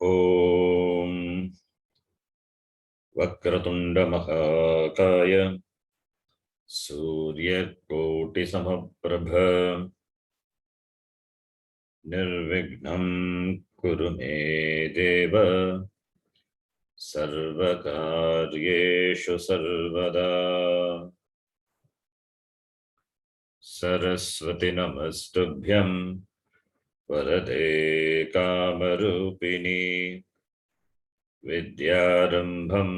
ॐ वक्रतुंड महाकाय सूर्यकोटिसमप्रभ निर्विघ्नं कुरु मे देव सर्वकार्येषु सर्वदा। सरस्वती नमस्तुभ्यं वरदे कामरूपिणी विद्यारंभं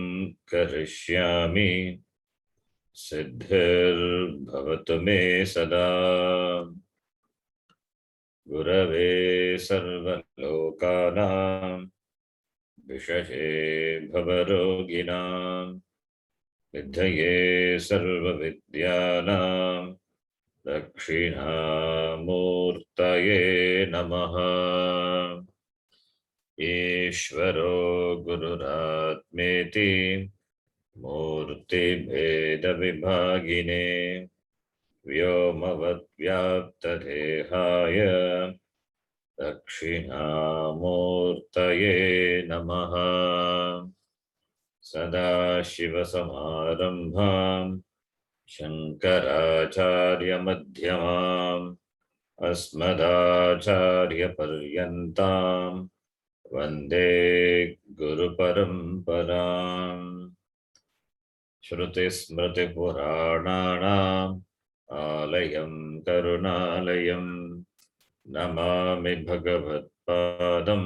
करिष्यामि सिद्धिर्भवतु मे सदा। गुरवे सर्वलोकानां विषये भवरोगिणां विद्धये सर्वविद्यानां दक्षिणामूर्तये नमः। ईश्वरो गुरुरात्मेति मूर्तिभेदविभागिने व्योमवद्व्याप्तदेहाय दक्षिणामूर्तये नमः। सदाशिवसमारम्भां शङ्कराचार्यमध्यमाम् अस्मदाचार्यपर्यन्तां वन्दे गुरुपरम्पराम्। श्रुतिस्मृतिपुराणानाम् आलयं करुणालयं नमामि भगवत्पादं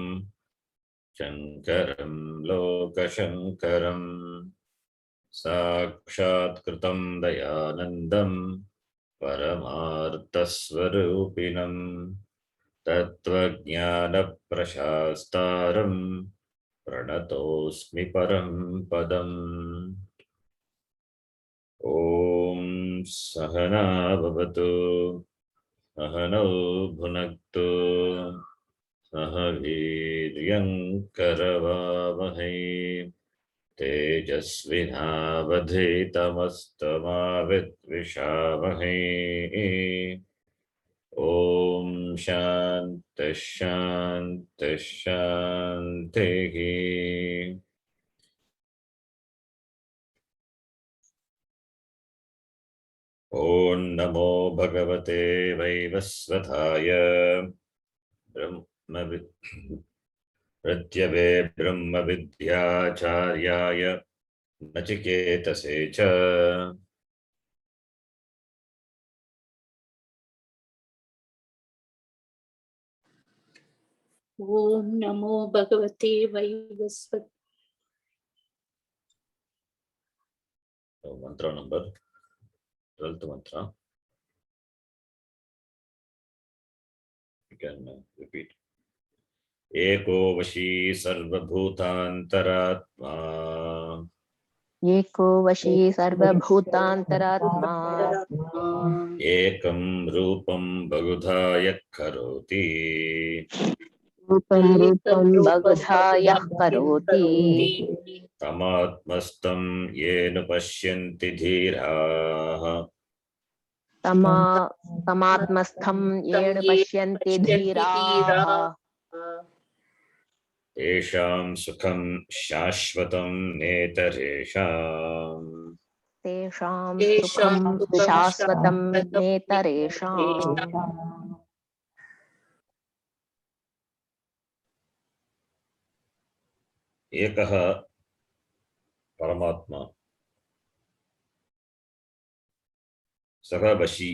शङ्करं लोकशङ्करम्। साक्षात्कृतं दयानन्दं परमार्थस्वरूपिणं तत्त्वज्ञानप्रशास्तारं प्रणतोऽस्मि परं पदम्। ॐ सहना भवतु सहनौ भुनक्तु सह वीर्यं करवावहै तेजस्विनावधीतमस्तमाविद्विषावहै। ॐ शान्तिः शान्तिः शान्तिः। ॐ नमो भगवते वैवस्वताय प्रत्यवे ब्रह्मविद्याचार्याय नचिकेतसे च ओम नमो भगवते वैवस्वत। मंत्र number 12th mantra. You can repeat. एको वशी सर्वभूतान्तरात्मा एको वशी सर्वभूतान्तरात्मा एकं रूपं बहुधा यः करोति रूपं बहुधा यः करोति तमात्मस्थं येन पश्यन्ति धीराः तमात्मस्थं येन पश्यन्ति धीराः तेषां सुखं शाश्वतं नेतरेषाम् तेषां सुखं शाश्वतं नेतरेषाम्। एकः परमात्मा सः वशी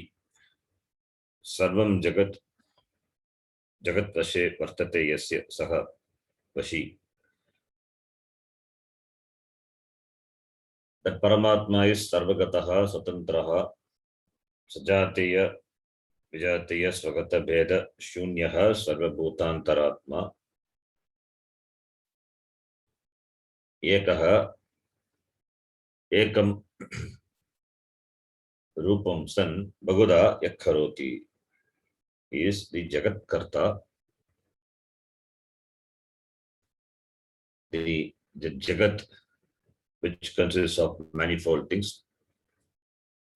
सर्वं जगत् जगत्वशे वर्तते यस्य सः वशी। That Paramatma is Sarvagataha Swatantraha Sajatiya Vijatiya Swagata Bheda Shunyaha Sarvabhutantaratma Ekaha Ekam Rupam San Bhaguda Yakharoti. He is the Jagat Karta, the Jagat which consists of manifold things,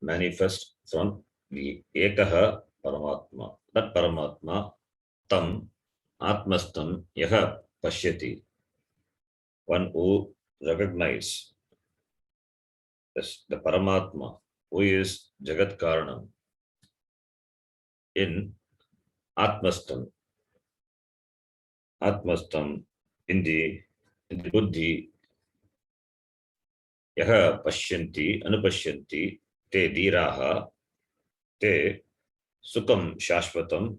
manifest from the Ekaha Paramatma. That Paramatma Tam Atmastam Yaha Pashyati. one who recognizes the Paramatma, who is Jagat Karanam, in Atmastam. Atmastam, in the buddhi, yaha pashyanti, anupashyanti, te dhiraha, te sukam shashvatam,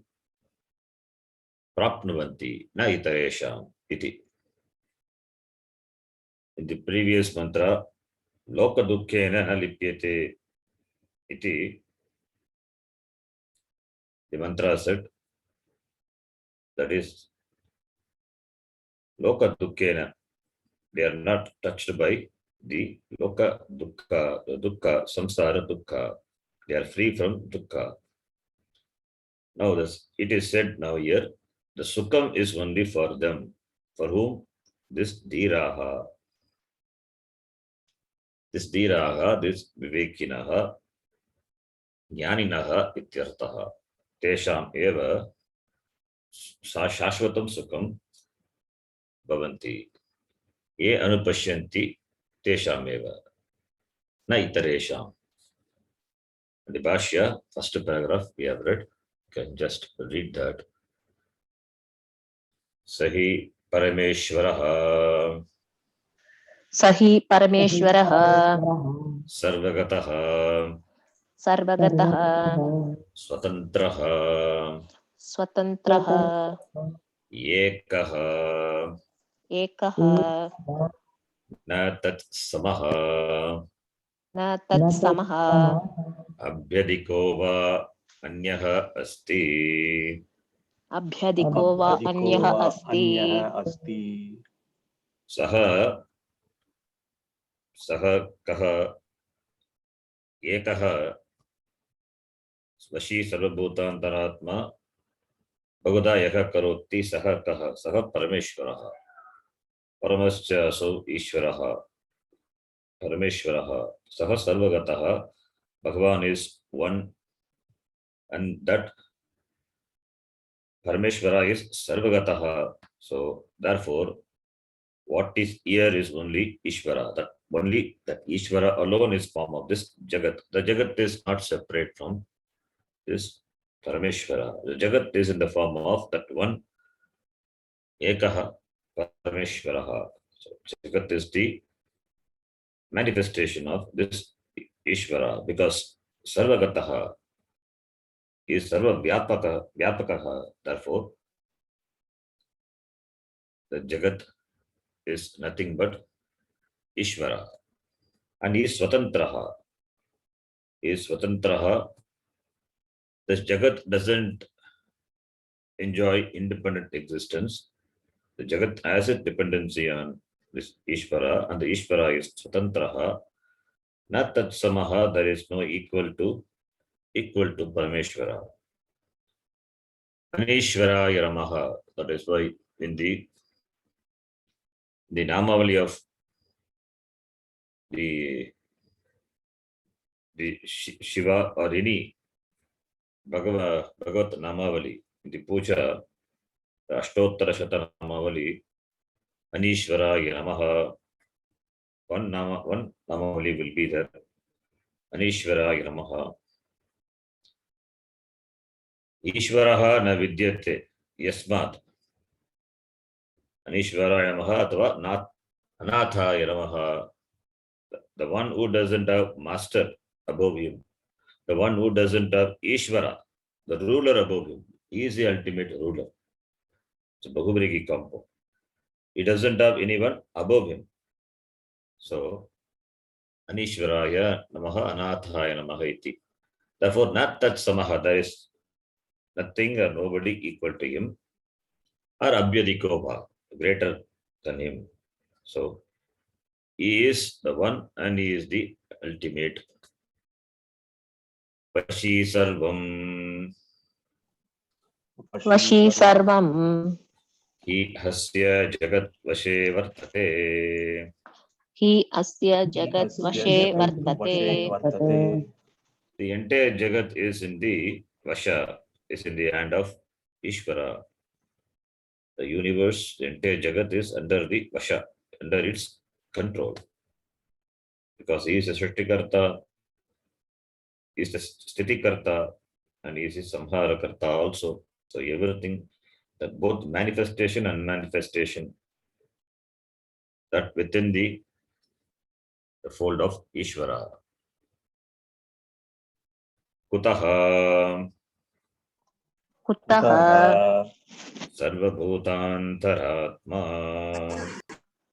prapnuvanti, na itaresham, iti. In the previous mantra, loka dukkhena na lipyate, iti. The mantra said, that is, loka dukkhena, they are not touched by the loka dukkha, samsara dukkha. They are free from dukkha. Now this, it is said now here, the sukham is only for them. For whom? This dhiraha. This dhiraha, this vivekinaha, jnaninaha ityartaha. Tesham eva shashvatam sukham bhavanti. Ye anupashyanti tesham eva. Na itaresham. The Bhashya, first paragraph we have read. You can just read that. Sahi Parameshwaraha Sahi Parameshwaraha Sarvagataha Sarvagataha Swatantraha Swatantraha Ekaha Ekaha Na Tat Samaha Na Tat Samaha Abhyadiko Va Anyaha Asti Abhyadiko Va Anyaha Asti Saha Kaha Ekaha Svashi Sarvabhutantaratma Bhagavada Yaha Karoti Saha Kaha Saha Parameshwaraha Paramascha Asau Ishwaraha Parameshwaraha Saha Sarvagataha. Bhagavan is one, and that Parameshwara is Sarvagataha. So therefore, what is here is only Ishvara. That only that Ishvara alone is form of this Jagat. The Jagat is not separate from this Parameshwara. The Jagat is in the form of that one Ekaha Parameshwaraha. So Jagat is the manifestation of this Ishvara, because Sarvagataha is Sarva Vyapakaha. Therefore, the Jagat is nothing but Ishvara. And he is Swatantraha. This Jagat doesn't enjoy independent existence. The Jagat has a dependency on this Ishvara, and the Ishvara is Swatantraha. Not that Samaha, there is no equal to Parameshwara. Anishvara Yaramaha. That is why in the Namavali of the Shiva or any Bhagavat Namavali, in the Puja, the Ashtottara Shata Namavali, Anishvara Namaha, one Namavali will be there. Anishvara Namaha. Ishvaraha na vidyate yasmat. Anishvara Namaha atva anatha Namaha. The one who doesn't have master above him, the one who doesn't have Ishvara, the ruler above him, he is the ultimate ruler. It's a Bahubrigi compo. He doesn't have anyone above him. So, Anishvaraya Namaha Anathaya Namaha iti. Therefore, not that Samaha, there is nothing or nobody equal to him, or Abhyadikova, greater than him. So, he is the one and he is the ultimate. Vashi Sarvam. Vashi Sarvam Hi Hasya Jagat Vashe Vartate. Hi Asya Jagat Vashe Vartate. The entire Jagat is in the Vasha, is in the hand of Ishvara. The universe, the entire Jagat is under the Vasha, under its control. Because he is a Srishtikarta, he is the Sthitikarta, and he is a Samharakarta also. So everything, that both manifestation and manifestation, that within the fold of Ishvara. Kutaha Kuttaha Sarvabhutantaratma.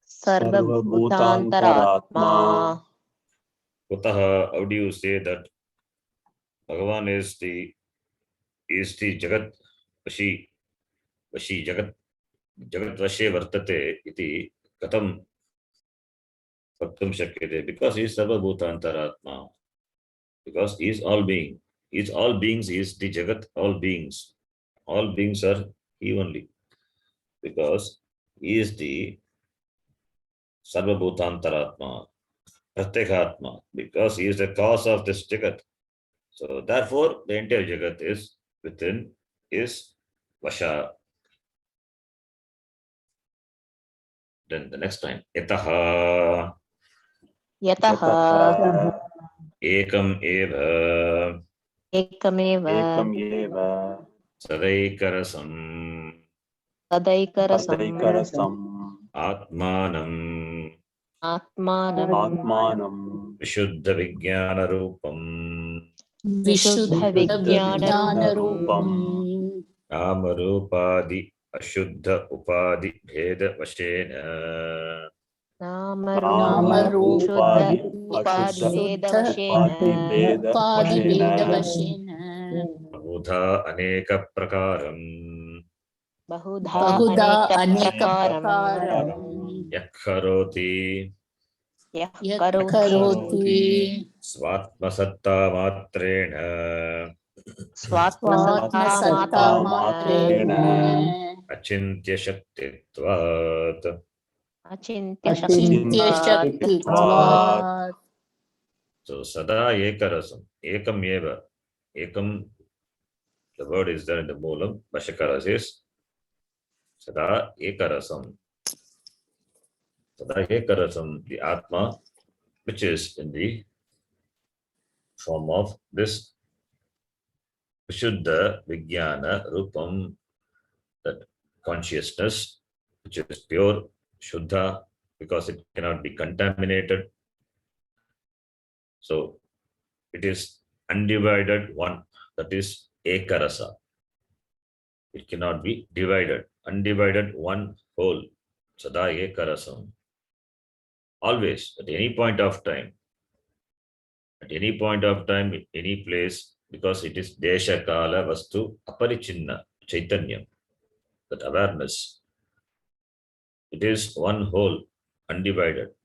Sarvabhutantaratma. Kutaha, how do you say that Bhagavan is the Jagat Vashi Jagat Vashe Vartate iti Katam Vaktum Shakyate? Because he is Sarvabhutantaratma. Because he is all being. He is all beings, he is the Jagat, all beings. All beings are he only. Because he is the Sarvabhutantaratma, Pratyekatma, because he is the cause of this Jagat. So therefore, the entire Jagat is within his Vasha. Then the next time, Yataha Yataha Ekam Eva Ekameva Sadaikarasam Tadaikarasam Atmanam Atmanam Vishuddha Vijnana Rupam Vishuddha Vijnana Rupam Namarupadi Ashuddha Upadi Bheda Vashena. Nama Rupa Rupa Upadhi Shuddha Veda Upadi Veda Vashena Vashena Bahudha Aneka Prakaram Bahudha Bahuda Aneka Aneka Prakaram Prakaram Yakharoti Yakkaroti Karoti Svatmasatta Matrena Swatmasata Svatma Satta Matrena Matrena Achintya Shaktitvat. Achintya Achintya Shaktitvat Shaktitvat. So Sada Ekarasam, Ekam Eva, Ekam, the word is there in the Moolam, Bashakara says Sada Ekarasam. Sada Ekarasam, the Atma, which is in the form of this Vishuddha Vijnana Rupam, that consciousness, which is pure, Shuddha, because it cannot be contaminated. So it is undivided one, that is Ekarasa. It cannot be divided. Undivided one whole. Sada Ekarasam. Always, at any point of time, any place, because it is Desha Kala Vastu Aparichinna Chaitanyam, that awareness. It is one whole, undivided.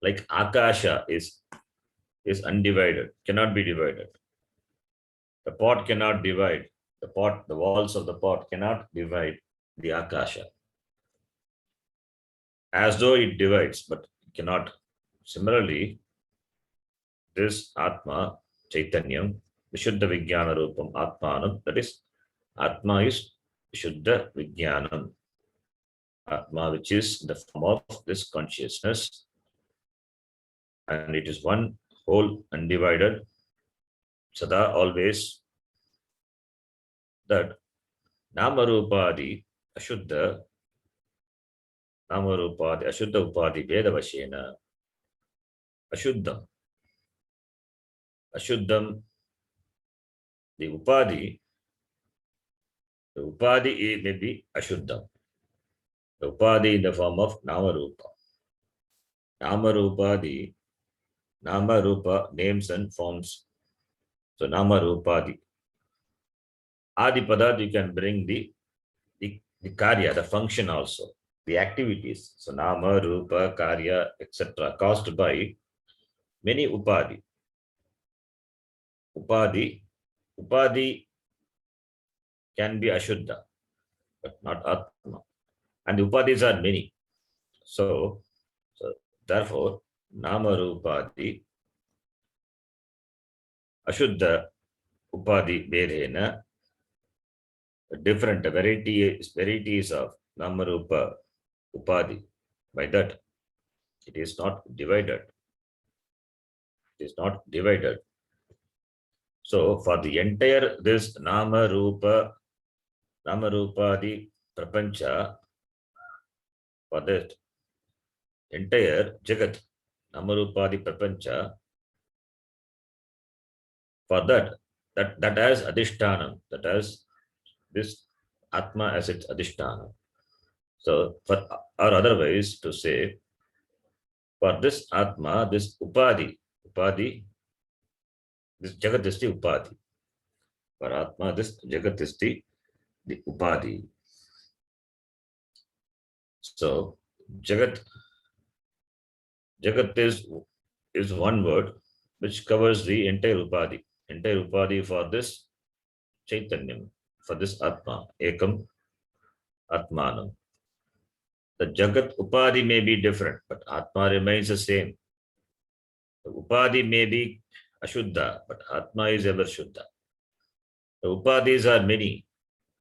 Like Akasha is undivided, cannot be divided. The pot cannot divide. The walls of the pot cannot divide the Akasha. As though it divides, but it cannot. Similarly, this Atma, Chaitanyam, Vishuddha Vijnana Rupam, Atmanam, that is, Atma is Vishuddha Vijnanam. Atma, which is the form of this consciousness, and it is one whole, undivided, Sada, always, that Namarupadi Ashuddha Upadi Veda Vashena Ashuddham. Ashuddham, the Upadi may be Ashuddham. The Upadi in the form of Namarupa. Namarupa, names and forms. So Namarupadi. Adipada, you can bring the karya, the function also, the activities. So Nama, Rupa, Karya, etc. caused by many Upadi. Upadi can be Ashuddha, but not Atma. And the Upadis are many. So therefore, Nama Rupadi Ashuddha Upadi Vedena, different varieties of Namarupa upadi. By that, it is not divided. It is not divided. So for the entire this nama rupadi prapancha, for that entire jagat nama rupadi prapancha, for that has adhishtanam, that has this atma as its adhishtanam. So for or otherwise to say, for this atma, this upadi, this jagat is the upadi. For atma, this jagat is the upadi. So jagat is one word which covers the entire upadi for this chaitanyam, for this atma, ekam atmanam. The jagat upadi may be different, but atma remains the same. The upadi may be ashuddha, but atma is ever shuddha. The upadis are many,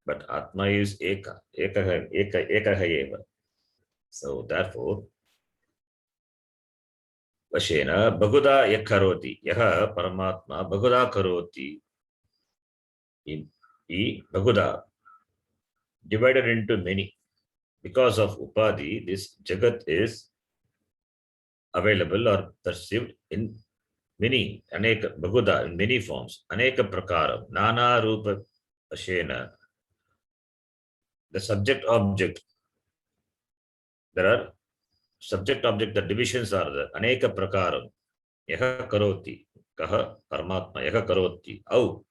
but atma is ekaha eva. So therefore, Vashena Bahuda Yakaroti, Yaha Paramatma Bahuda Karoti. E Bahuda divided into many. Because of Upadi, this Jagat is available or perceived in many, Aneka Bahuda, in many forms. Aneka Prakaram, Nana Rupa Vashena. The subject object. There are subject object, the divisions are there. Aneka Prakaram. Yaha Karoti. Kaha Paramatma. Yaha Karoti. Au.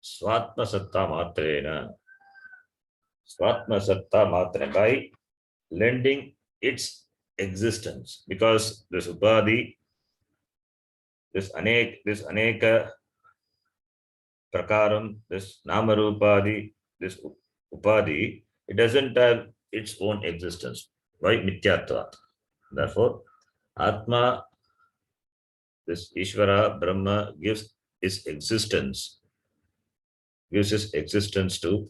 Swatma Satta Matrena. Swatma Satta Matrena. By lending its existence. Because this Upadhi, this Aneka Prakaram, this Namarupadi, this Upadhi, it doesn't have its own existence. Why? Mithyatva. Therefore, Atma, this Ishvara, Brahma, gives its existence to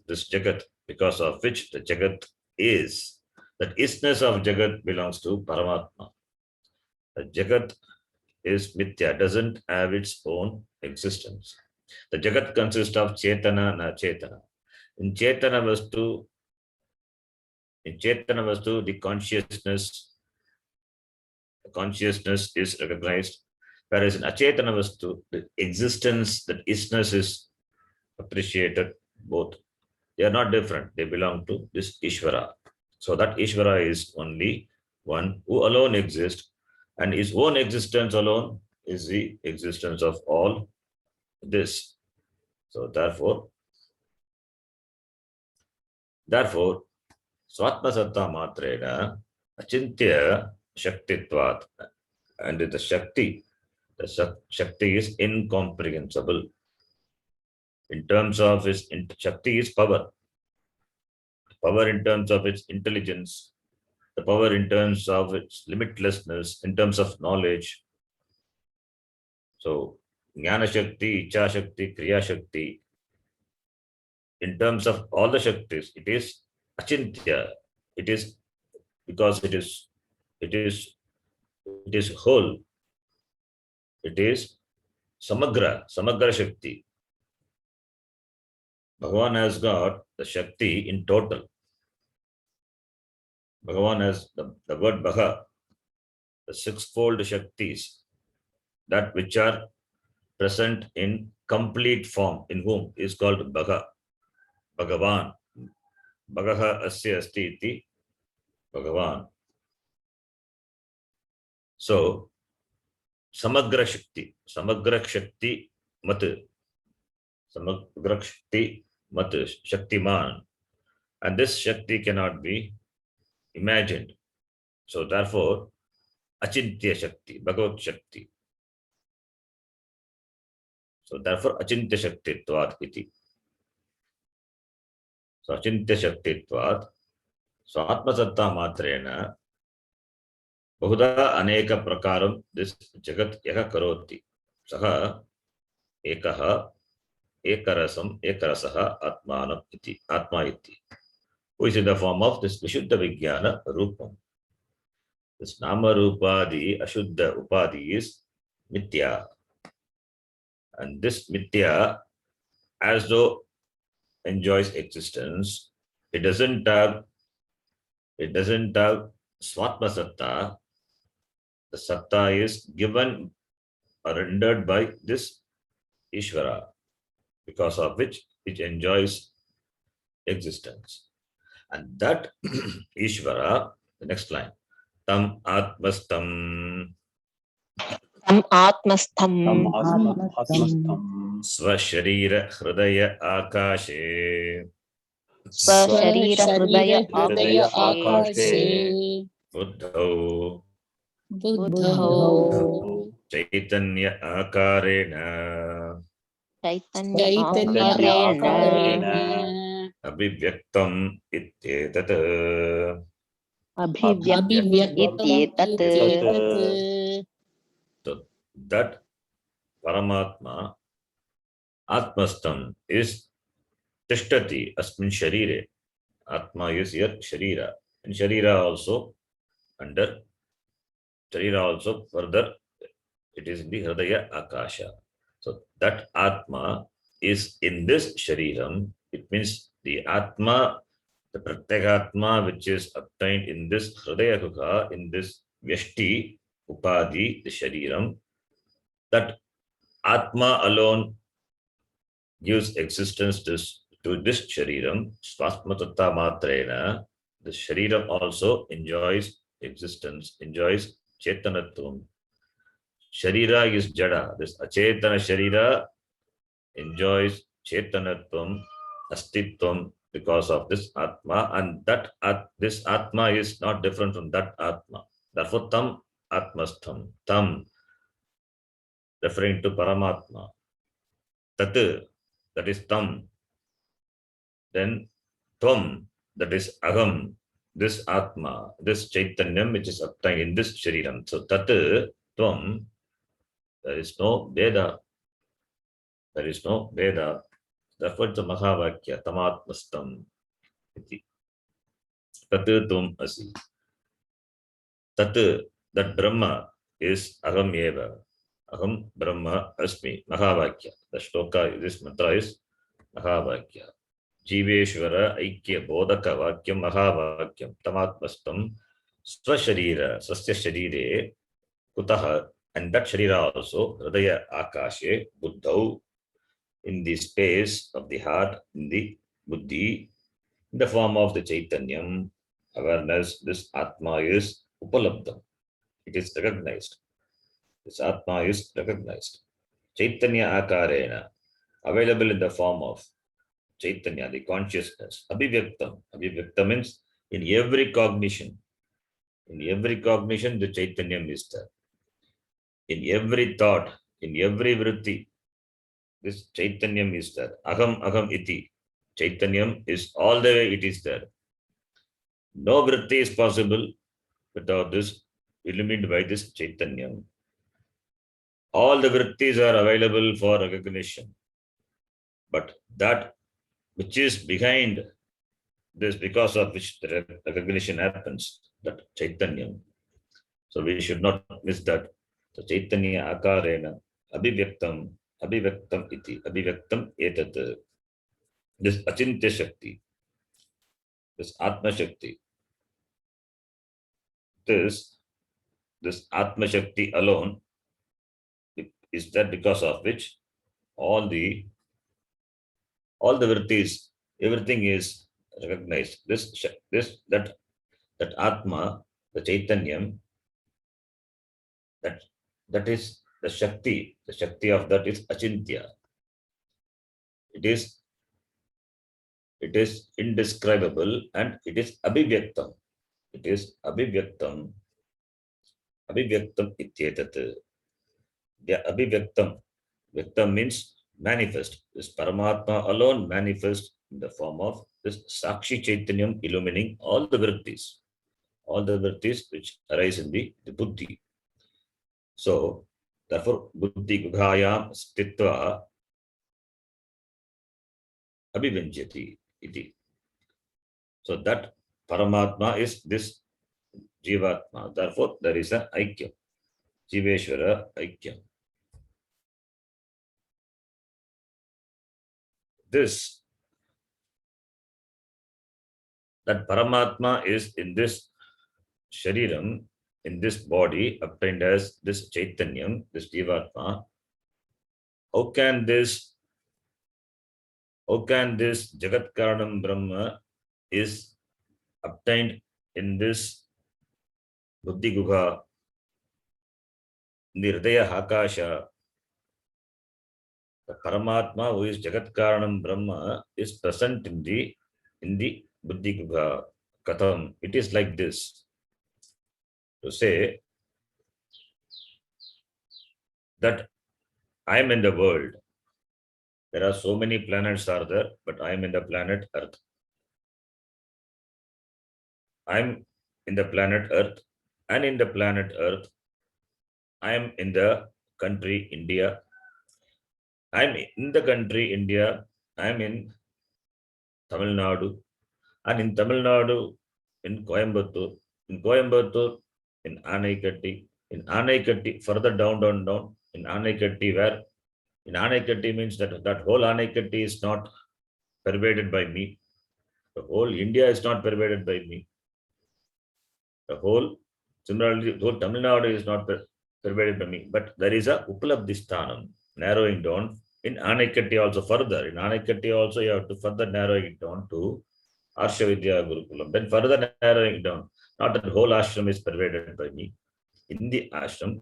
this Jagat, because of which the Jagat is. That isness of Jagat belongs to Paramatma. The Jagat is Mithya, doesn't have its own existence. The Jagat consists of Chetana, na Chetana. In Chetana Vastu, the consciousness is recognized, whereas in Achetana Vastu, the existence, that isness is appreciated. Both. They are not different. They belong to this Ishvara. So that Ishvara is only one who alone exists, and his own existence alone is the existence of all this. So therefore, Swatma Satta Matrena Achintya Shaktitvat, and the Shakti is incomprehensible. In terms of its Shakti is power in terms of its intelligence, the power in terms of its limitlessness, in terms of knowledge. So Jnana Shakti, Icha Shakti, Kriya Shakti, in terms of all the Shaktis, it is Achintya. It is because it is whole. It is Samagra Shakti. Bhagavan has got the Shakti in total. Bhagavan has the word Bhaga, the sixfold Shaktis, that which are present in complete form, in whom is called Bhaga, Bhagavan. Bhagaha asya asti iti Bhagavan. So, Samagra Shakti Mat, Shaktiman. And this Shakti cannot be imagined. So therefore, Achintya Shakti, Bhagavat Shakti. So therefore, Achintya Shaktitvat iti. So Achintya Shaktitvat. So Atma Satta Matrena Bahuda Aneka Prakaram, this Jagat Yaha Karoti. Saha Ekaha Ekarasaha Atmanam iti. Atma iti. who is in the form of this Vishuddha Vijnana Rupam. This Nama Rupadi, Ashuddha Upadi is Mithya. And this Mithya, as though enjoys existence, it doesn't have Swatma Satta. The Satta is given or rendered by this Ishvara, because of which it enjoys existence. And that Ishvara, the next line, Tam Atmastam Tam Atmastham Swasharira Hridaya Akashe Swasharira Hridaya Hridaya Akashe Akashe Buddhau Buddhau Chaitanya Akarena Chaitanya Chaitanya Akarena Akarena Abhivyaktam Ityetat. Abhivyaktam Abhivyaktam Ityetat. Ityetat. So that Paramatma Atmastam is Tishtati Asmin Sharire. Atma is here Sharira. And Sharira also under Sharira also further it is in the Hridaya Akasha. So that Atma is in this Shariram. It means the Atma, the Pratyekatma which is obtained in this Hridaya Kuka, in this Vyashti Upadi, the Shariram, that Atma alone gives existence to this Shariram, Swasmatatta Matrena. The Shariram also enjoys existence, enjoys Chetanatvam. Sharira is Jada. This Achetana Sharira enjoys Chetanatvam, Astitvam because of this Atma, and that this Atma is not different from that Atma. Therefore, Tam Atmastham, Tam referring to Paramatma. Tat, that is Tam. Then Tvam, that is Aham, this Atma, this Chaitanyam which is obtained in this Shariram. So Tat, Tvam, there is no Veda. There is no Veda. Therefore, it's a Mahavakya, Tamatmastam. Tat Tvam Asi. Tat, that Brahma is Aham Eva. Aham Brahma Asmi. Mahavakya. The shloka, this mantra is Mahavakya. Jiveshwara Aikya Bodhaka Vakyam Mahavakyam Tamatmastam Swasharira Swasya Sharire Kutaha. And that Sharira also, Hridaya Akashe, Buddhau, in the space of the heart, in the Buddhi, in the form of the Chaitanyam, awareness, this Atma is Upalabdham. It is recognized. This Atma is recognized. Chaitanya Akarena, available in the form of Chaitanya, the consciousness. Abhivyaktam. Abhivyaktam means in every cognition. In every cognition, the Chaitanyam is there. In every thought, in every vritti, this Chaitanyam is there. Aham, aham iti. Chaitanyam is all the way it is there. No vritti is possible without this, illuminated by this Chaitanyam. All the vrittis are available for recognition. But that which is behind this, because of which the recognition happens, that Chaitanyam. So we should not miss that. So Chaitanya Akarena, Abhivyaktam, Abhivyaktam iti, Abhivyaktam etat. This Achintya Shakti, this Atma Shakti, this Atma Shakti alone is that because of which all the vrittis, everything is recognized. That Atma, the Chaitanyam, that is the Shakti. The Shakti of that is Achintya. It is indescribable and it is Abhivyaktam. It is Abhivyaktam. Abhivyaktam ityetat. The Abhivyaktam. Vyaktam means manifest. This Paramatma alone manifests in the form of this Sakshi Chaitanyam illumining all the vrittis which arise in the Buddhi. So, therefore, Buddhi Gughayam Stitva Abhivanjati iti. So that Paramatma is this Jivatma. Therefore, there is an Aikyam. Jiveshwara Aikyam. This, that Paramatma is in this Shariram, in this body, obtained as this Chaitanyam, this Jivatma. How can this Jagat Karanam Brahma is obtained in this Buddhi Guha, in the Hridaya Akasha? The Paramatma, who is Jagat Karanam Brahma, is present in the Buddhi Guha. Katham. It is like this. To say that I am in the world. There are so many planets are there, but I am in the planet Earth. I am in the planet Earth, and in the planet Earth, I am in the country India. I am in the country India. I am in Tamil Nadu, and in Tamil Nadu, in Coimbatore, in Anaikatti, further down, in Anaikatti, where in Anaikatti means that whole Anaikatti is not pervaded by me. The whole India is not pervaded by me. Similarly, the whole Tamil Nadu is not pervaded by me. But there is a Upalabdhisthanam, narrowing down in Anaikatti also further. In Anaikatti also you have to further narrow it down to Arshavidya Gurukulam. Then further narrowing down. Not that the whole ashram is pervaded by me. In the ashram,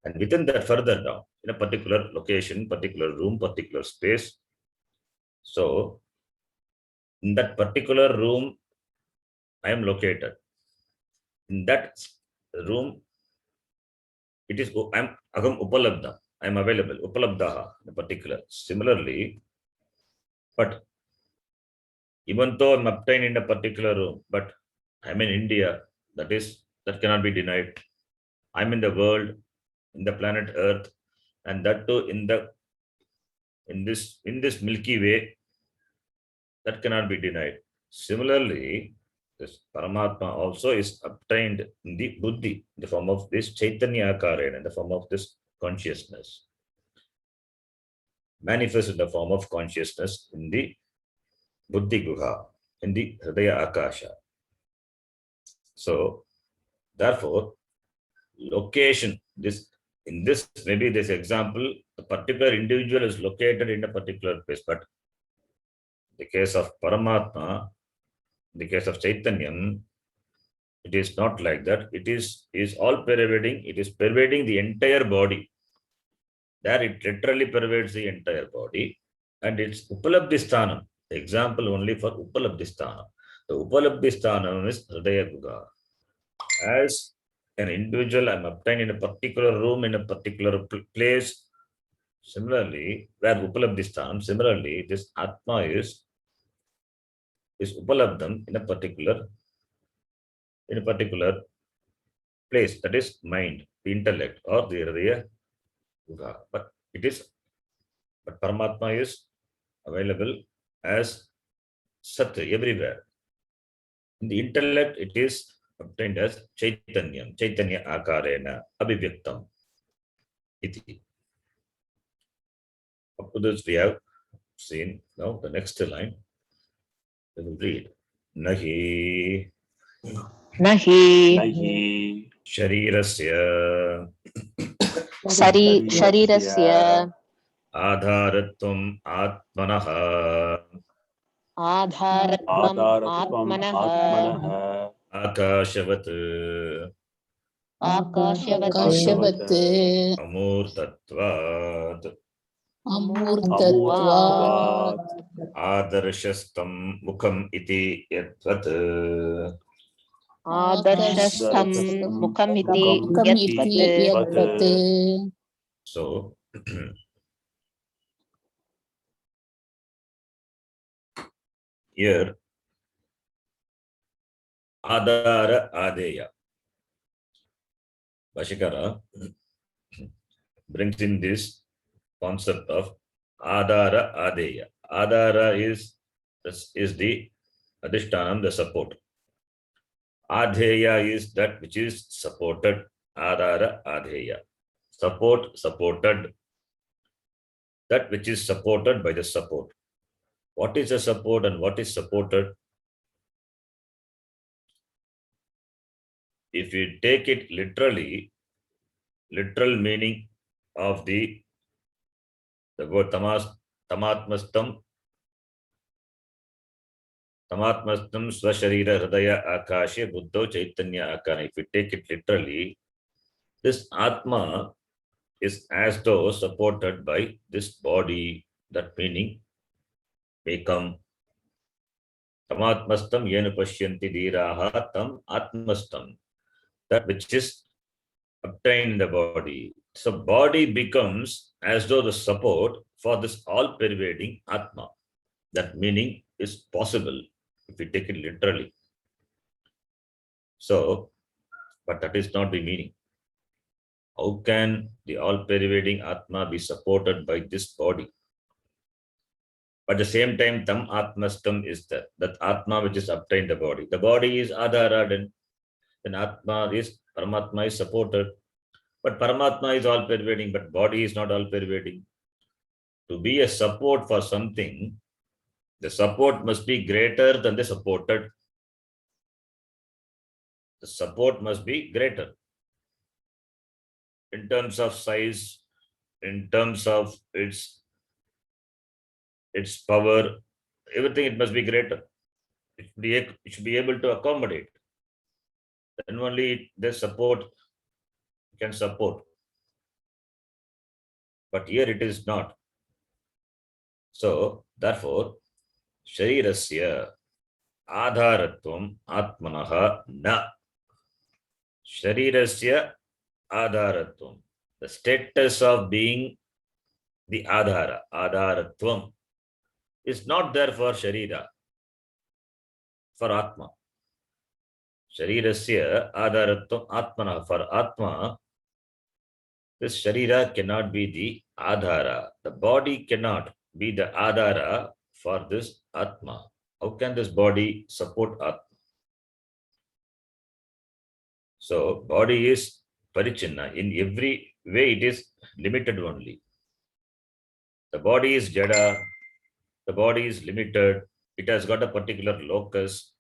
and within that further down, in a particular location, particular room, particular space. So, in that particular room, I am located. In that room, it is I am Agam Upalabdha. I am available. Upalabdhaha in particular. Similarly, but even though I am obtained in a particular room, but I am in India, that cannot be denied. I am in the world, in the planet Earth, and that too in this Milky Way, that cannot be denied. Similarly, this Paramatma also is obtained in the Buddhi, in the form of this Chaitanya Akarena, in the form of this consciousness. Manifest in the form of consciousness in the Buddhi Guha, in the Hridaya Akasha. So, therefore, location, in this example, a particular individual is located in a particular place, but in the case of Paramatma, in the case of Chaitanyam, it is not like that. It is all pervading. It is pervading the entire body. There it literally pervades the entire body. And it's Upalabdhisthanam. Example only for Upalabdhisthanam. The Upalabdhisthanam is Hridaya Guha. As an individual, I'm obtained in a particular room, in a particular place. Similarly, where Upalabdhisthanam, similarly, this Atma is Upalabdham in a particular place, that is mind, the intellect, or the Hridaya Guha. But Paramatma is available as Sat everywhere. In the intellect, it is obtained as Chaitanya Akarena, Abhivyaktam. Iti. Up to this we have seen. Now the next line we will read. Nahi Sharirasya Sharirasya Adharatvam Atmanaha Adharatvam Atmanaha Akashavat Akashavat Amurtatvat Amurtatvat Adarshastam Mukham iti yatvat Adarshastham Mukhamiti Yatvat. So here Adara Adeya Bashikara brings in this concept of Adara Adeya. Adara is the Adhishtanam, the support. Adheya is that which is supported. Adhara, adheya. Support, supported. That which is supported by the support. What is a support and what is supported? If you take it literally, literal meaning of the word tamatmastam, tamatmastam swasharira hridaya akashe buddho chaitanya akana. If you take it literally, this atma is as though supported by this body. That meaning may come. Tamatmastam yena pashyanti dhiraha tam atmastam. That which is obtained in the body. So body becomes as though the support for this all-pervading Atma. That meaning is possible if we take it literally. So, but that is not the meaning. How can the all-pervading Atma be supported by this body? But at the same time, tam atmastam is that Atma which is obtained the body. The body is adhara, then Atma is, Paramatma is supported. But Paramatma is all pervading, but body is not all pervading. To be a support for something, the support must be greater than the supported. The support must be greater in terms of size, in terms of its power, everything. It must be greater. It should be able to accommodate. Then only the support can support. But here it is not. So, therefore, sharirasya adharatvam atmanaha na. Sharirasya adharatvam. The status of being the adhara, adharatvam, is not there for sharira, for atma. Sharirasya adharatvam atmanaha. For atma, this sharira cannot be the adhara. The body cannot be the adhara for this atma. How can this body support atma? So body is parichinna. In every way it is limited only. The body is jada. The body is limited. It has got a particular locus.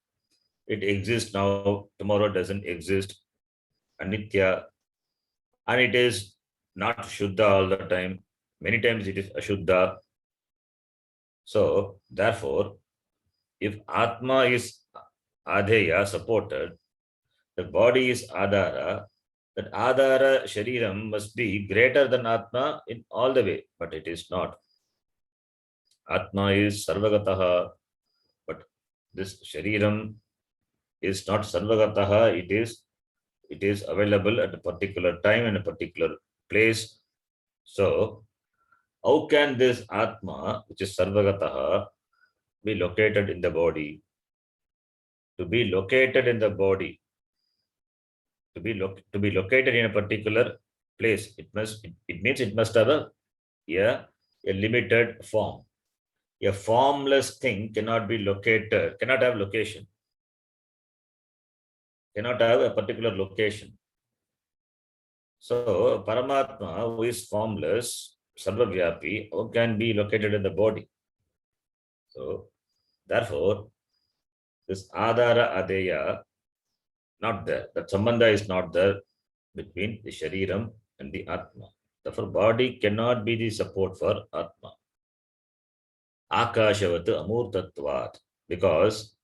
It exists now. Tomorrow doesn't exist. Anitya. And it is not Shuddha all the time. Many times it is Ashuddha. So, therefore, if Atma is Adheya, supported, the body is Adhara, that Adhara Shariram must be greater than Atma in all the way, but it is not. Atma is Sarvagataha, but this Shariram is not Sarvagataha, it is available at a particular time and a particular place. So, how can this Atma, which is Sarvagataha, be located in the body? To be located in the body, to be located in a particular place, it means it must have a limited form. A formless thing cannot be located, cannot have location, cannot have a particular location. So, Paramatma, who is formless, Sarvavyapi, how can be located in the body? So, therefore, this Adhara Adeya, not there. That Sambandha is not there between the Shariram and the Atma. Therefore, body cannot be the support for Atma. Akashavat Amurtatvat, because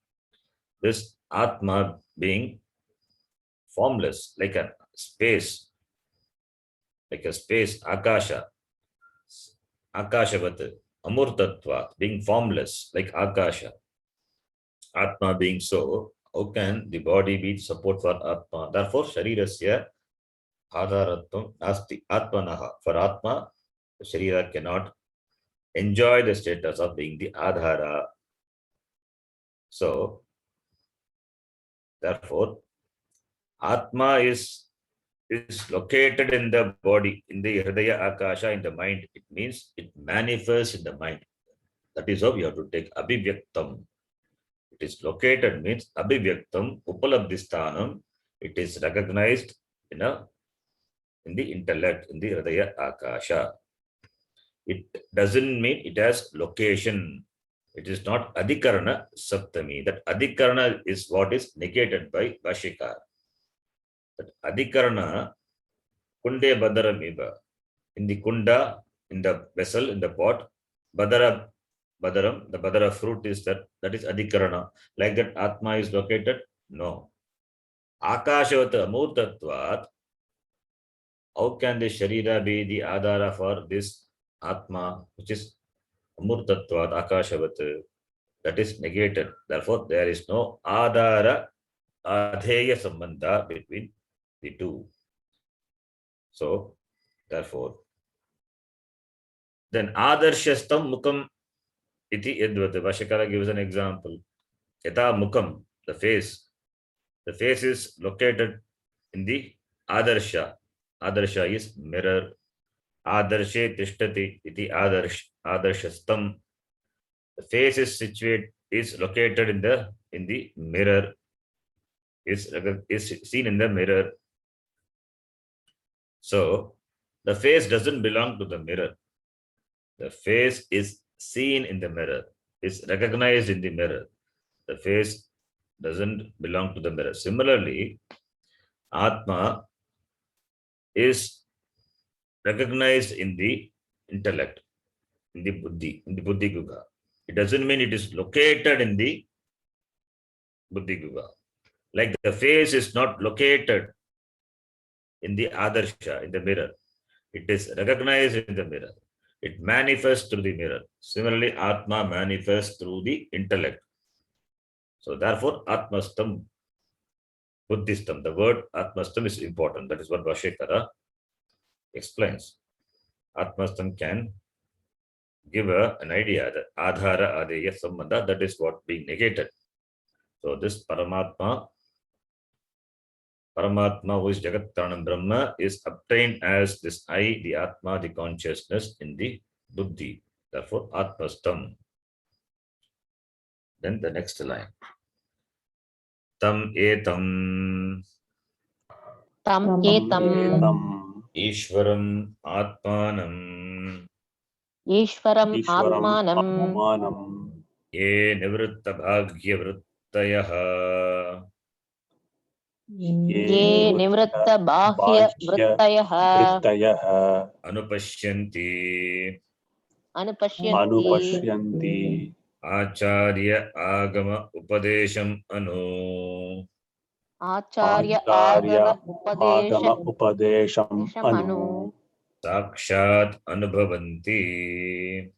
this Atma being formless, like a space, Akasha, Akashavat Amurtatvat, being formless, like Akasha. Atma being so, how can the body be support for Atma? Therefore, Sharirasya Adharatvam Nasti Atmanaha. For Atma, the Sharira cannot enjoy the status of being the Adhara. So, therefore, Atma is located in the body, in the Hridaya Akasha, in the mind. It means it manifests in the mind. That is how you have to take Abhivyaktam. It is located means abhivyaktam, upalabdhisthanam. It is recognized in the intellect, in the hridaya akasha. It doesn't mean it has location. It is not adhikarana saptami. That adhikarana is what is negated by Bhashikar. That adhikarana kunde badaram iba. In the kunda, in the vessel, in the pot, badaram, the badara fruit is that is adhikarana. Like that Atma is located? No. Akashavat amurtatvat. How can the Sharira be the Adhara for this Atma, which is Amurtatvat, Akashavat? That is negated. Therefore, there is no Adhara, Adheya Sambandha between the two. So, therefore, then Adarshastam Mukam iti Yadvat. Bhashakara gives an example. Yata Mukam, the face. The face is located in the Adarsha. Adarsha is mirror. Adarshe tishtati iti adarshastam. The face is located in the mirror. Is seen in the mirror. So the face doesn't belong to the mirror. The face is seen in the mirror. Is recognized in the mirror. The face doesn't belong to the mirror. Similarly, Atma is recognized in the intellect, in the buddhi guha. It doesn't mean it is located in the buddhi guha. Like the face is not located in the adarsha, in the mirror. It is recognized in the mirror. It manifests through the mirror. Similarly, Atma manifests through the intellect. So therefore, Atmastam, Buddhistam, the word Atmastam is important. That is what Bhashekara explains. Atmastam can give an idea that Adhara, Adeya, Sambandha, that is what being negated. So this Paramatma, who is Jagat Karanam Brahma, is obtained as this I, the Atma, the consciousness in the Buddhi. Therefore, Atmastam. Then the next line. Tam etam. Tam etam. Ishvaram Atmanam. Ishvaram Atmanam. Ye nivritta bhagya vrittayaha. Ye nivritta bahya vrittayaha. Anupashyanti. Anupashyanti. Acharya agama upadesham anu. Acharya agama upadesham anu. Sakshat anubhavanti.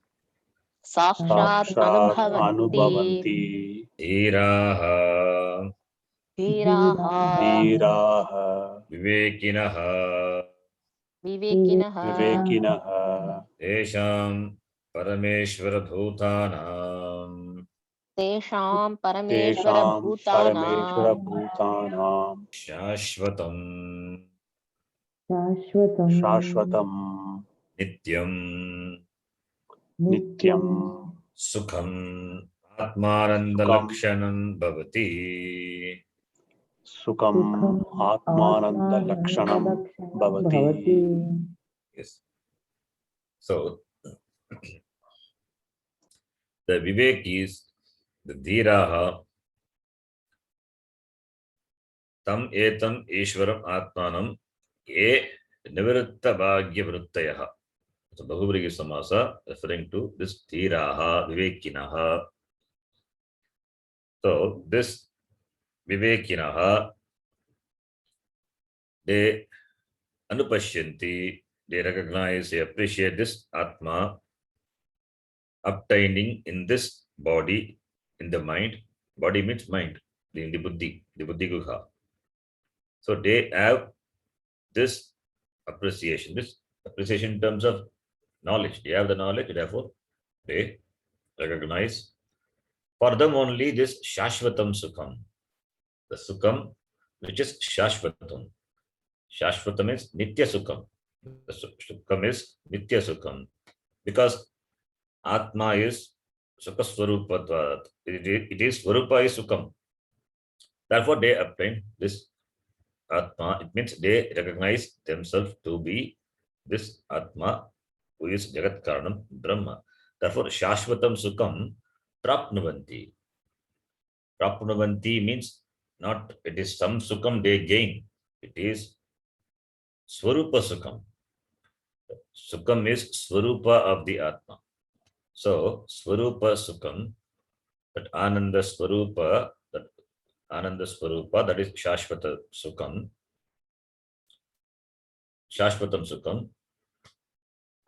Sakshat anubhavanti. Dhiraha. Dhiraha. Vivekinaha. Vivekinaha. Tesham parameshvara bhutanam. Tesham parameshvara bhutanam. Shashvatam. Shashvatam. Nityam. Sukham. Atmananda lakshanam bhavati. Sukham Atmananda Lakshanam Bhavati. Yes. So the Vivek is the Dhiraha. Tam etam Ishvaram Atmanam e Nivritta Bhagya Vrittayaha. So Bahubhrigi Samasa referring to this Dhiraha, Vivekinaha. So this Vivekinaha, they Anupashyanti, they recognize, they appreciate this Atma obtaining in this body, in the mind. Body means mind, in the buddhi guha. So they have this appreciation in terms of knowledge. They have the knowledge, therefore they recognize. For them only this Shashvatam Sukham, the Sukham which is Shashvatam. Shashvatam is Nitya Sukham. The Sukham is Nitya Sukham. Because Atma is Sukha Swarupatvat. It is Swarupa is Sukham. Therefore, they obtain this Atma. It means they recognize themselves to be this Atma, who is Jagat Karanam Brahma. Therefore, Shashvatam Sukham Prapnuvanti. Prapnuvanti means not it is some Sukham they gain. It is Swarupa Sukham. Sukham is Swarupa of the Atma. So, Swarupa Sukham, that Ananda Swarupa, that is Shashvata Sukham. Shashvatam Sukham.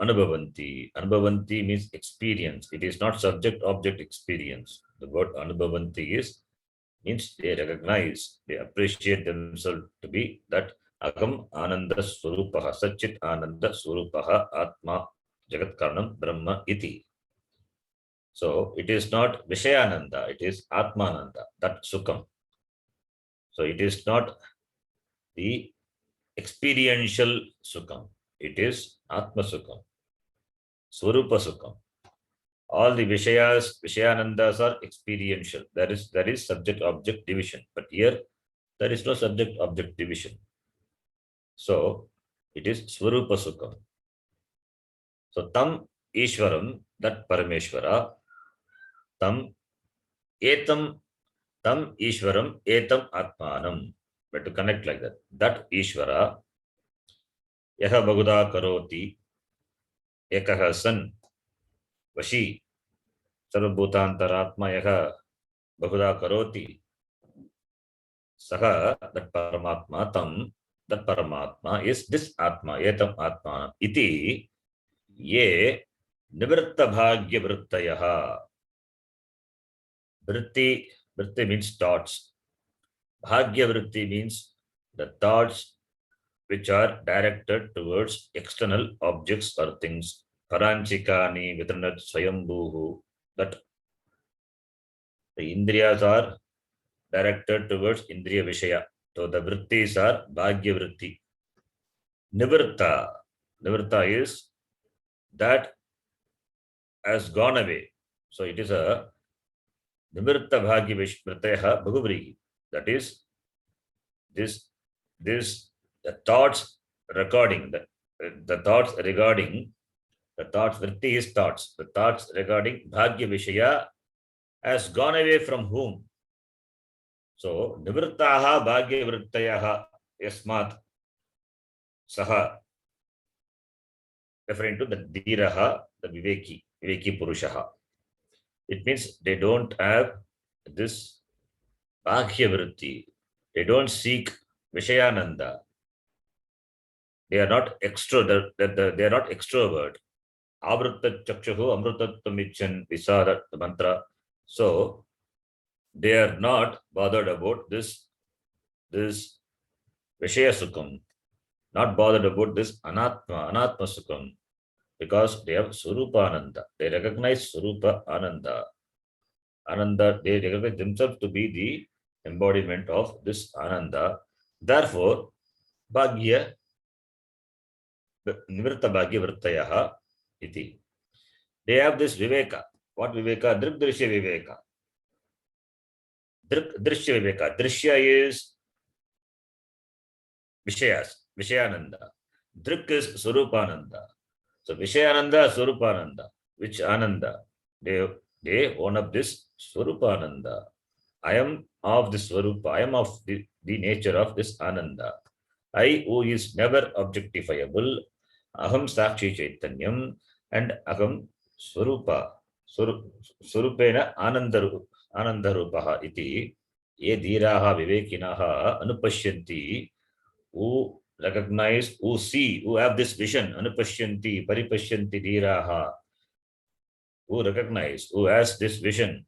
Anubhavanti. Anubhavanti means experience. It is not subject-object experience. The word Anubhavanti means they recognize, they appreciate themselves to be that Agam Ananda Swarupaha, Satchit Ananda Swarupaha Atma Jagat Karanam Brahma Iti. So it is not Vishayananda, it is Atmananda, that Sukham. So it is not the experiential Sukham, it is Atma Sukham, Swarupa Sukham. All the Vishayas, Vishayanandas are experiential. That is subject-object division. But here, there is no subject-object division. So, it is Swarupa Sukham. So, Tam Ishwaram, that Parameshwara, Tam Etam, Tam Ishwaram, Etam Atmanam. But to connect like that. That Ishwara, Yaha Baguda Karoti, Ekaha San, Vashi, Sarvabhutantaratma Yaha Baguda Karoti, Saha, that Paramatma, Tam, that Paramatma is this Atma, Etam Atmanam. Iti, Ye, Nivritta Bhagya Vrittayaha. Vritti means thoughts. Bhagya Vritti means the thoughts which are directed towards external objects or things. Paranchikani, Vitranat, Swayambhuhu, that the Indriyas are directed towards Indriya Vishaya. So the Vrittis are Bhagya Vritti. Nivritta is that has gone away. So it is a Nivritta Bhagya Vrittayaha Bhagavrihi. That is this the thoughts recording the thoughts regarding the thoughts vritti is thoughts. The thoughts regarding Bhagya Vishaya has gone away from whom? So Nivrittaha Bhagya Vrittayaha Yasmat Saha, referring to the Dhiraha, the Viveki Purushaha. It means they don't have this Bhagya Vritti. They don't seek Vishayananda. They are not extrovert. They are not extrovert. Avrutta Chakshuhu Amrutattamichan Visada, the mantra. So they are not bothered about this Vishaya Sukham, not bothered about this Anatma Sukham, because they have Surupa Ananda. They recognize Surupa Ananda. Ananda, they recognize themselves to be the embodiment of this Ananda. Therefore, Bhagya, Nivritta Bhagya Vrittayaha iti. They have this Viveka. What Viveka? Drishya Viveka. Drishya Viveka. Drishya is Vishayas, Vishayananda. Drik is Swarupananda. So Vishayananda, Swarupananda. Which Ananda? They own up this Swarupananda. I am of the Swarupa. I am of the nature of this Ananda. I, who is never objectifiable. Aham Sakshi Chaitanyam and Aham Swarupa. Swarupena Anandarupaha iti. Ye dhiraha vivekinaha anupashyanti. Who recognize, who see, who have this vision. Anupashyanti, paripashyanti dhiraha. Who recognize, who has this vision.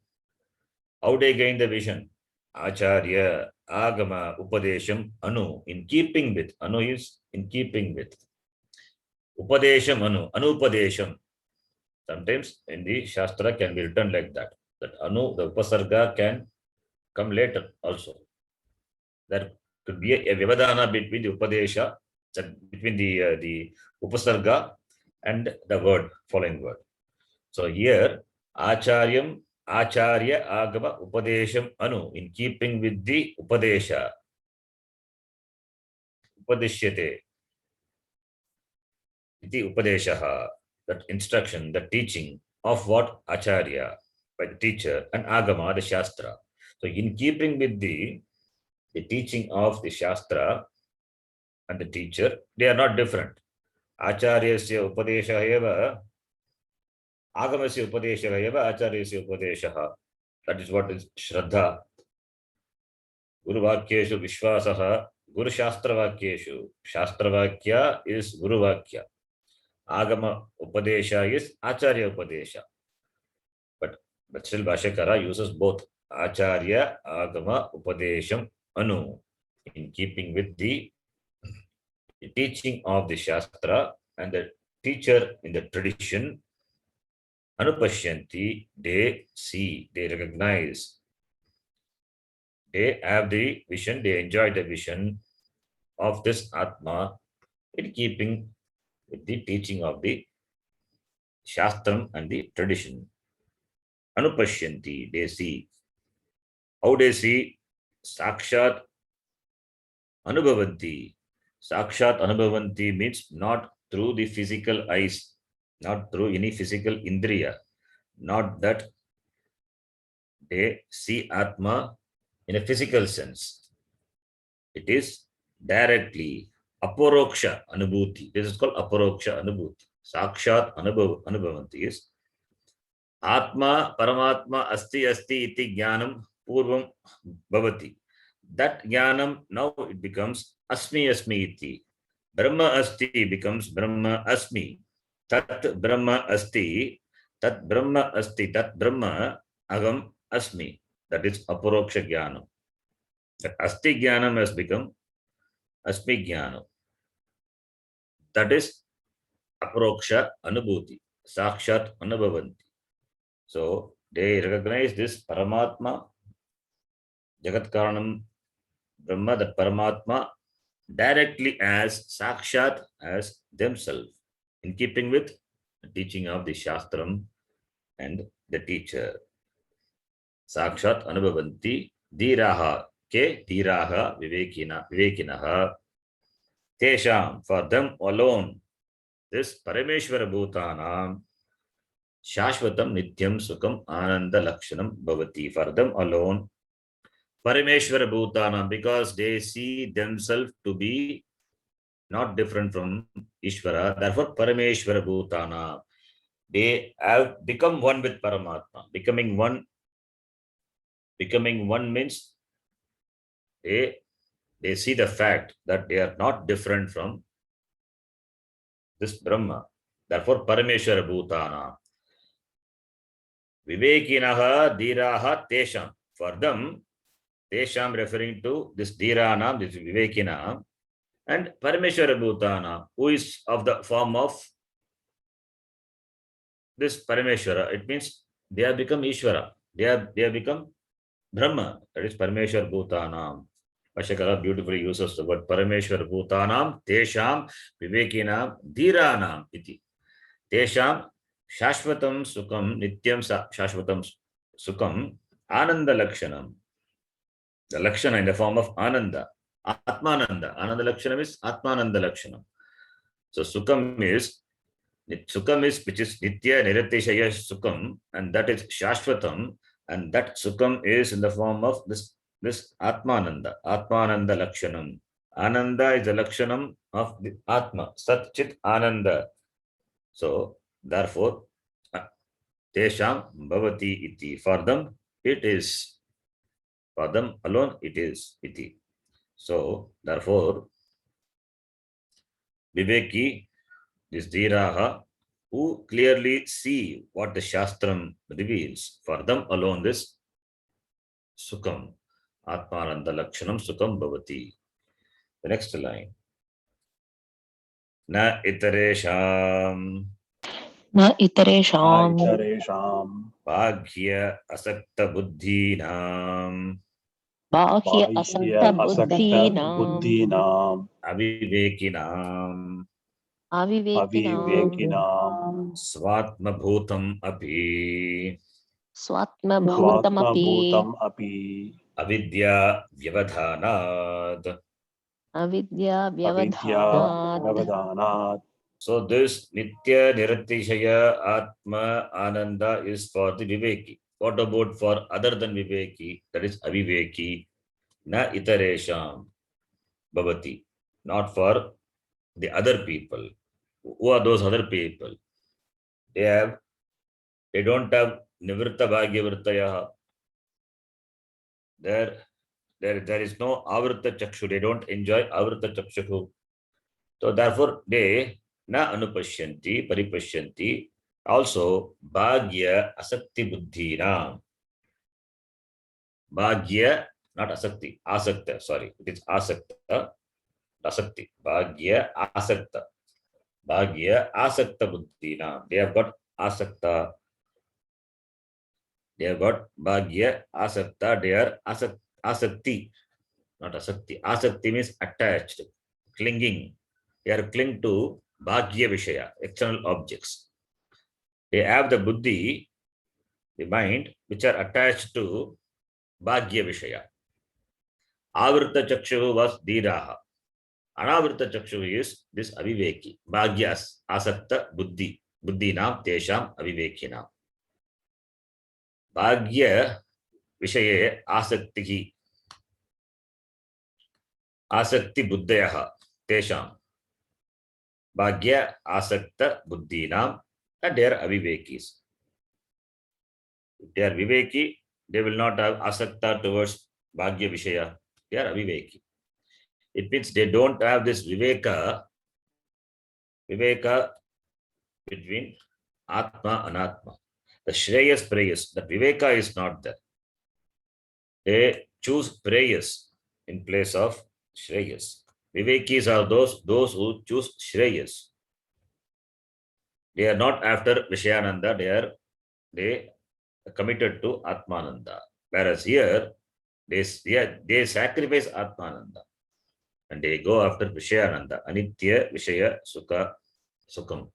How they gain the vision? Acharya, Agama, Upadesham, Anu, in keeping with. Anu is in keeping with. Upadesham, Anu, Anupadesham. Sometimes in the Shastra can be written like that. That Anu, the Upasarga can come later also. There could be a Vivadana between the Upadesha, between the Upasarga and the word, following word. So here, Acharyam, Acharya Agama Upadesham Anu, in keeping with the Upadesha. Upadishyate. Iti Upadeshaha, that instruction, the teaching of what? Acharya, by the teacher, and Agama, the Shastra. So, in keeping with the teaching of the Shastra and the teacher, they are not different. Acharyasya Upadesha eva, Agamasya Upadesha eva, Acharyasya Upadeshaha. That is what is Shraddha. Guru Vakyeshu Vishwasaha, Guru Shastra Vakyeshu. Shastra Vakya is Guru Vakya. Agama Upadesha is Acharya Upadesha. But still Bhashyakara uses both Acharya, Agama, Upadesham, Anu, in keeping with the teaching of the Shastra and the teacher in the tradition. Anupashyanti, they see, they recognize, they have the vision, they enjoy the vision of this Atma in keeping with the teaching of the Shastram and the tradition. Anupashyanti, they see. How they see? Sakshat Anubhavanti. Sakshat Anubhavanti means not through the physical eyes, not through any physical indriya, not that they see Atma in a physical sense. It is directly Aparoksha Anubhuti. This is called Aparoksha Anubhuti. Sakshat Anubhavanti is Atma Paramatma Asti Asti Iti Jnanam Purvam Bhavati. That Jnanam now it becomes Asmi Asmi Iti. Brahma Asti becomes Brahma Asmi. Tat Brahma Asti, Tat Brahma Asti, Tat Brahma Agam Asmi. That is Aparoksha Jnanam. That Asti Jnanam has become Asmi Jnanam. That is Aparoksha Anubhuti. Sakshat Anubhavanti. So they recognize this Paramatma, Jagat Karanam Brahma, that Paramatma directly as Sakshat, as themselves, in keeping with the teaching of the Shastram and the teacher. Sakshat Anubhavanti Dhiraha ke Dhiraha Vivekinaha Tesham, for them alone, this Parameshwara Bhutanam Shashvatam Nityam Sukham Ananda Lakshanam Bhavati. For them alone, Parameshwara Bhutanam, because they see themselves to be not different from Ishvara, therefore Parameshwara Bhutana. They have become one with Paramatma. Becoming one means they see the fact that they are not different from this Brahma. Therefore Parameshwara Bhutana. Vivekinaha Dhiraha Tesham. For them, Tesham referring to this Dhiranam, this Vivekina, and Parameshwara Bhutana, who is of the form of this Parameshwara. It means they have become Ishvara. They have become Brahma. That is Parameshwara Bhutanam. Bhashyakara beautifully uses the word Parameshwara Bhutanam, Tesham, Vivekinam, Dhiranam iti. Tesham, Shashvatam Sukham, Nityam Shashvatam Sukham, Ananda Lakshanam. The Lakshana in the form of Ananda. Atmananda. Ananda Lakshanam is Atmananda Lakshanam. So Sukham is which is Nitya Niratishaya Sukham, and that is Shashvatam, and that Sukham is in the form of this Atmananda. Atmananda Lakshanam. Ananda is the Lakshanam of the Atma. Sat Chit Ananda. So therefore, Tesham Bhavati iti. For them, it is. For them alone, it is iti. So therefore, Viveki, this Dhiraha, who clearly see what the Shastram reveals, for them alone this Sukham, Atmananda Lakshanam Sukham Bhavati. The next line. Na itaresham. Na itaresham. Aitaresham. Bhagya asakta buddhinam. Bahya asakta Asakta buddhinam. buddhinam. Avivekinam. Avivekinam. avivekinam Swatmabhutam api. Swatma bhutamapi. swatmabhutam api Avidya vyavadhanat. Avidya avidya vyavadhanat. vyavadhanat. So this Nitya Niratishaya Atma Ananda is for the Viveki. What about for other than Viveki? That is Aviveki. Na itaresham bhavati. Not for the other people. Who are those other people? They don't have Nivritta Bhagyavartaya. There is no Avrita Chakshu. They don't enjoy Avrita Chakshu. So therefore, they na anupashyanti, paripashyanti. Also, Bhagya Asakti Buddhina. Bhagya, not Asakti, Asakta, sorry. It is Asakta, Asakti. Bhagya Asakta. Bhagya Asakta Buddhina. They have got Asakta. They have got Bhagya Asakta. They are Asakti, not Asakti. Asakti means attached, clinging. They are cling to Bhagya Vishaya, external objects. They have the buddhi, the mind, which are attached to Bhagya Vishaya. Avrita Chakshu was Dhiraha. Anavrita Chakshu is this Aviveki. Bhagyas, Asakta, Buddhi. Buddhi nam, Tesham, Avivekinam. Bhagya Vishaye Asaktihi. Asakti Buddhayaha, Tesham. Bhagya Asakta Buddhinam, and they are Avivekis. If they are Viveki, they will not have Asakta towards Bhagya Vishaya. They are Aviveki. It means they don't have this Viveka between Atma and Anatma. The Shreyas Preyas, the Viveka is not there. They choose Preyas in place of Shreyas. Vivekis are those who choose Shreyas. They are not after Vishayananda, they are committed to Atmananda. Whereas here, they sacrifice Atmananda and they go after Vishayananda, Anitya Vishaya Sukha Sukham.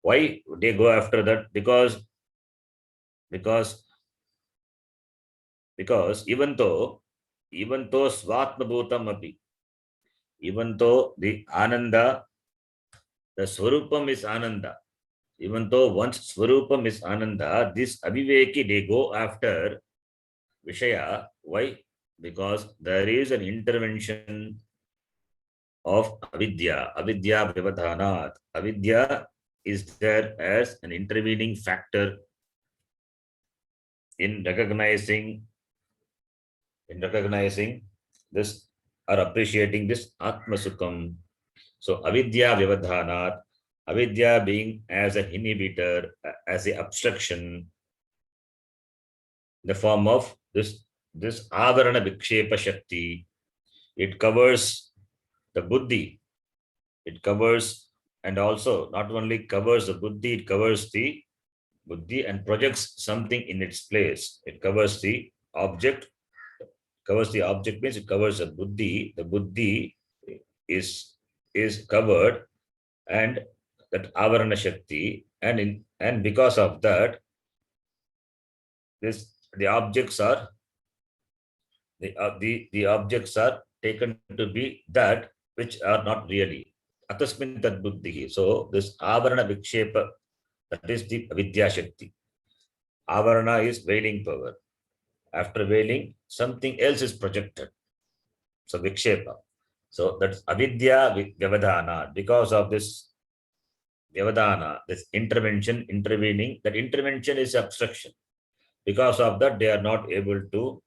Why they go after that? Because even though Svatma Bhutam api, even though the Ananda, the Swarupam is Ananda, even though once Swarupam is Ananda, this Aviveki, they go after Vishaya. Why? Because there is an intervention of Avidya Vyavadhanat. Avidya is there as an intervening factor in recognizing this or appreciating this Atma Sukham. So Avidya Vyavadhanat, Avidya being as an inhibitor, as an obstruction, in the form of this Avarana Vikshepa Shakti. It covers the buddhi. It covers, and also not only covers the buddhi, it covers the buddhi and projects something in its place. It covers the object. Covers the object means it covers the buddhi. The buddhi is covered, and that avarana shakti, and because of that, the objects are taken to be that which are not really. Atasmin tad buddhi. So this avarana vikshepa, that is the avidya shakti. Avarana is veiling power. After veiling, something else is projected. So vikshepa. So that's avidya vyavadhana. Because of this vyavadhana, this intervening, that intervention is obstruction. Because of that, they are not able to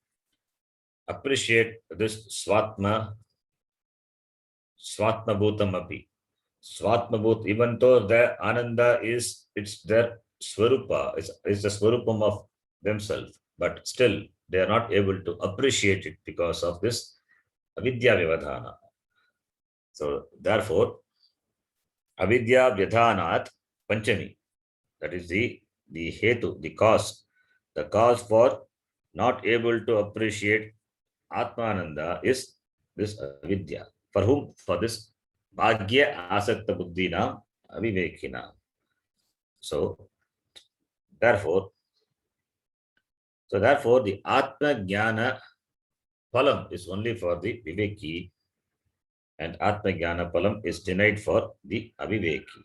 appreciate this Swatma Bhutam api. Swatma Bhut, even though the Ananda it's their Swarupa, it's the Swarupam of themselves, but still they are not able to appreciate it because of this Avidya Vyavadhana. So therefore, Avidya Vyadhanat Panchami, that is the hetu, the cause for not able to appreciate Atmananda is this Avidya. For whom? For this bhagya asakta buddhinam avivekinam. So therefore the Atma Jnana Phalam is only for the Viveki, and Atma Jnana Phalam is denied for the Aviveki.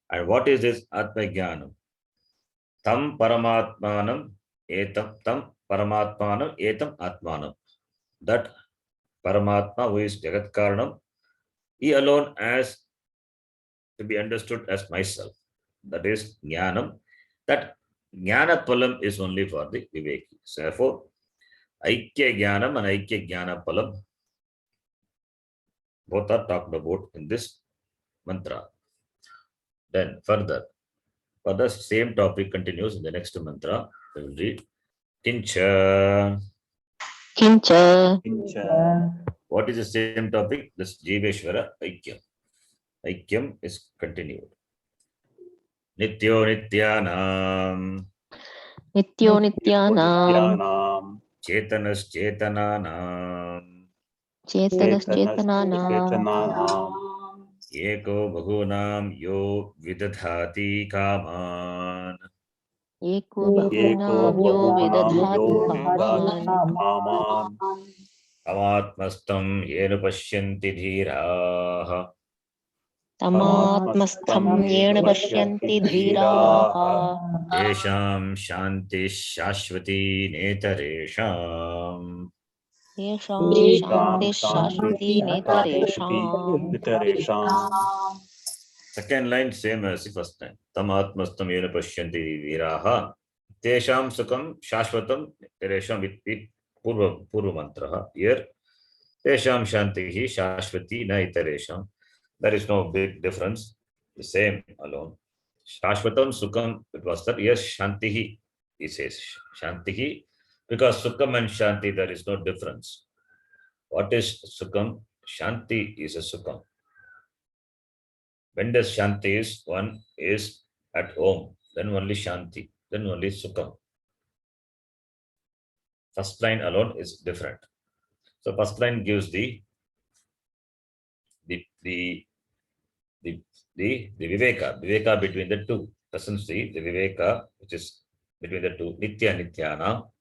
And what is this Atma Jnanam? Tam Paramatmanam Etam Atmanam. That Paramatma, who is Jagat Karanam, he alone has to be understood as myself. That is Jnanam. That Jnana Phalam is only for the Viveki. So therefore, Aikya Jnanam and Aikya Jnana Phalam both are talked about in this mantra. Then further, for the same topic continues in the next mantra. We will read Kincha. Kincha. What is the same topic? This Jiveshwara Aikyam. Aikyam is continued. Nityo Nityanam. Nityo Nityanam. Nityanam. Chetanas Chetananam. Chetanas Chetananam. Chetananam. Eko Bhunam Yo Vidadhati Kaman. Eko Bahunam Yo Vidadhati Kaman. Amatmastam Yena Pashyanti Dhiraha. Tamatmastham Yena Pashyanti Dhiraha. Tesham Shanti Shashvati Netaresham. Yesham Shanti Shashvati Netaresham. Second line, same as the first line. Tamatmastam Yena Pashyanti Dhiraha. Tesham Sukham Shashvatam Teresham with the Purva Mantra. Here, Tesham Shanti Shashvati Netaresham. There is no big difference. The same alone. Shashvatam Sukham, it was that. Yes, Shantihi, he says. Shantihi, because Sukham and Shanti, there is no difference. What is Sukham? Shanti is a Sukham. When does Shanti is? One is at home, then only Shanti, then only Sukham. First line alone is different. So first line gives the Viveka between the two. Doesn't see the Viveka which is between the two. Nitya Nityanam.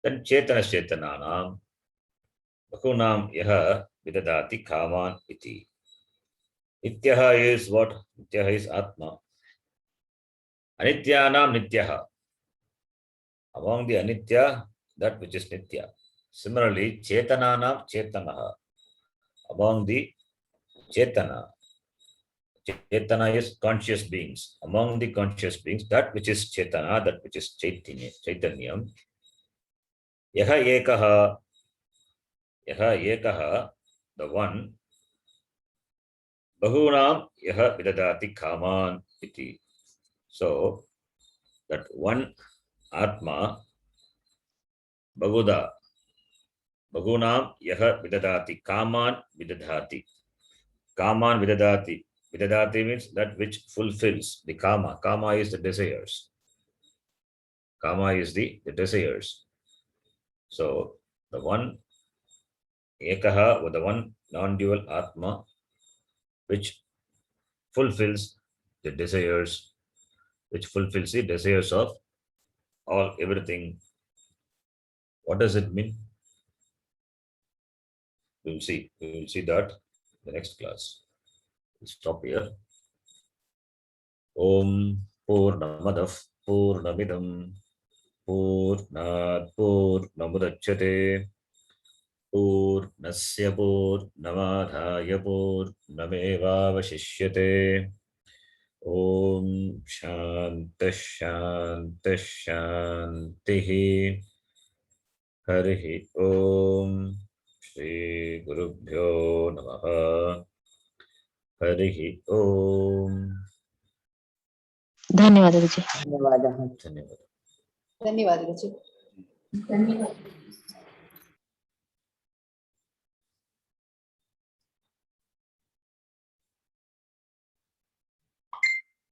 Then Chetana Chetananam. Bahunam Yaha Vidadati Kaman Iti. Nityaha is what? Nityaha is Atma. Anityanam Nityaha. Among the Anitya, that which is Nitya. Similarly, Chetananam Chetanaha. Among the Chetana. Chetana is conscious beings. Among the conscious beings, that which is Chetana, that which is Chaitanyam. Yaha Ekaha, the one. Bahunam Yaha Vidadati Kaman Iti. So, that one Atma, Bahuda, Bahunam Yaha Vidadati Kaman Vidadhati. Kaman Vidadati. Vidadati means that which fulfills the Kama. Kama is the desires. Kama is the desires. So, the one Ekaha, or the one non-dual Atma, which fulfills the desires, of all, everything. What does it mean? We will see that in the next class. We'll stop here. Om Purnamadav Purnamidam Purnat Purnamudachyate Purnasya Purnamadhaya Purnamevavashishyate. Om Shanti Shanti Shanti. Harihi Om. Shri Gurubhyo Namaha. Harihi Om. धन्यवाद गुरुजी. धन्यवाद. धन्यवाद गुरुजी.